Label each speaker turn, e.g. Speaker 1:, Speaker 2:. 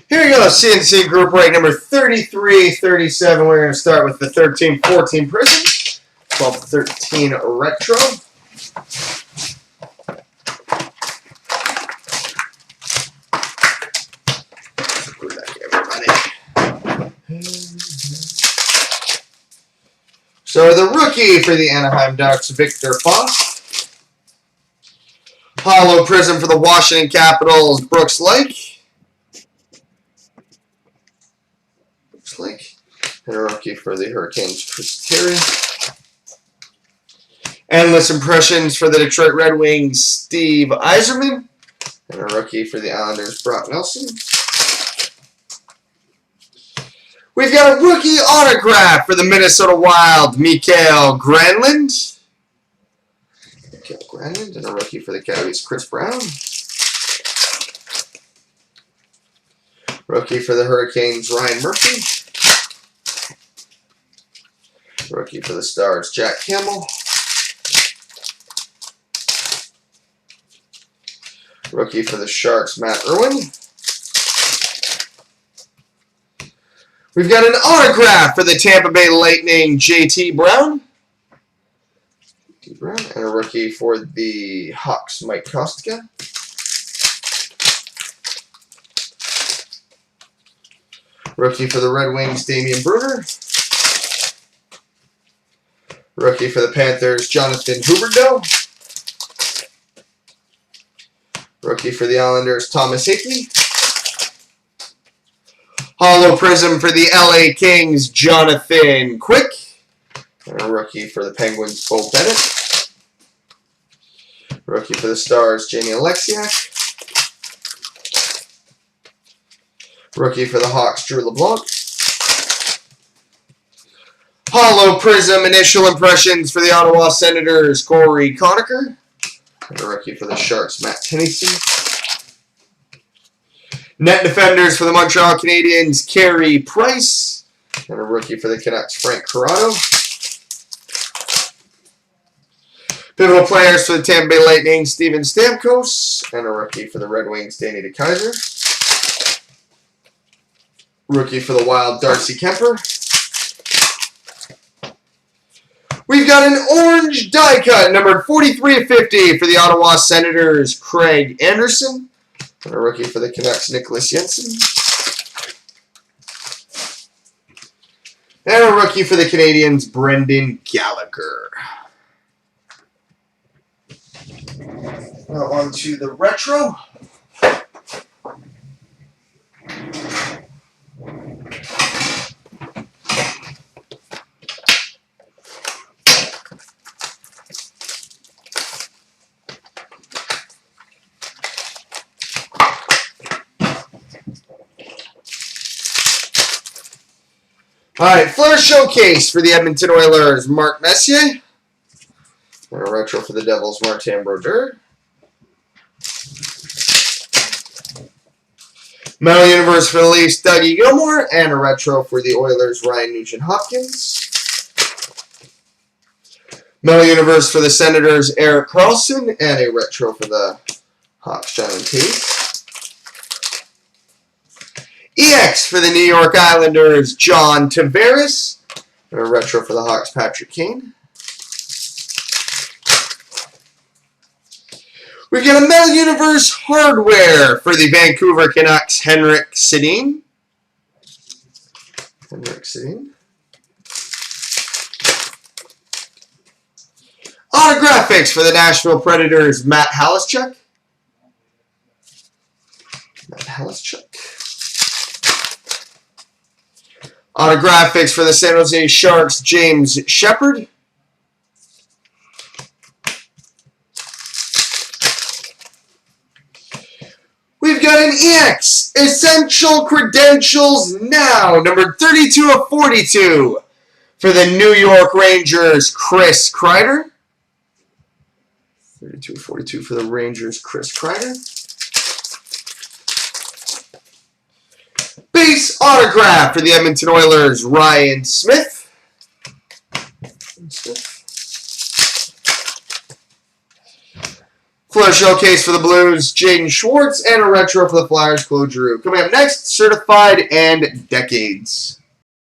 Speaker 1: Here we go, CNC group break number 3337. We're going to start with the 13-14 Prizm, 12-13 Retro. Good luck, everybody. So the rookie for the Anaheim Ducks, Victor Foss. Hollow Prizm for the Washington Capitals, Brooks Lake. And a rookie for the Hurricanes, Chris Terry. Endless Impressions for the Detroit Red Wings, Steve Yzerman. And a rookie for the Islanders, Brock Nelson. We've got a rookie autograph for the Minnesota Wild, Mikael Granlund. And a rookie for the Coyotes, Chris Brown. Rookie for the Hurricanes, Ryan Murphy. Rookie for the Stars, Jack Campbell. Rookie for the Sharks, Matt Irwin. We've got an autograph for the Tampa Bay Lightning, JT Brown. And a rookie for the Hawks, Mike Kostka. Rookie for the Red Wings, Damian Bruner. Rookie for the Panthers, Jonathan Huberdeau. Rookie for the Islanders, Thomas Hickey. Hollow Prizm for the LA Kings, Jonathan Quick. And a rookie for the Penguins, Bo Bennett. Rookie for the Stars, Jamie Alexiak. Rookie for the Hawks, Drew LeBlanc. Hollow Prizm Initial Impressions for the Ottawa Senators, Corey Conacher. And a rookie for the Sharks, Matt Tennyson. Net Defenders for the Montreal Canadiens, Carey Price. And a rookie for the Canucks, Frank Corrado. Pivotal Players for the Tampa Bay Lightning, Steven Stamkos. And a rookie for the Red Wings, Danny DeKeyser. Rookie for the Wild, Darcy Kemper. We've got an orange die cut, numbered 43/50 for the Ottawa Senators, Craig Anderson. And a rookie for the Canucks, Nicholas Jensen. And a rookie for the Canadiens, Brendan Gallagher. Now on to the retro. All right, Flair Showcase for the Edmonton Oilers, Mark Messier. And a retro for the Devils, Martin Brodeur. Metal Universe for the Leafs, Dougie Gilmour. And a retro for the Oilers, Ryan Nugent-Hopkins. Metal Universe for the Senators, Erik Karlsson. And a retro for the Hawks, Jonathan Toews. EX for the New York Islanders, John Tavares. And a retro for the Hawks, Patrick Kane. We've got a Metal Universe hardware for the Vancouver Canucks, Henrik Sedin. Autographics for the Nashville Predators, Matt Halischuk. Autographics for the San Jose Sharks, James Shepard. We've got an EX, Essential Credentials Now, number 32/42 for the New York Rangers, Chris Kreider. 32/42 for the Rangers, Chris Kreider. Base autograph for the Edmonton Oilers, Ryan Smith. Color Showcase for the Blues, Jaden Schwartz, and a retro for the Flyers, Claude Giroux. Coming up next, Certified and Decades.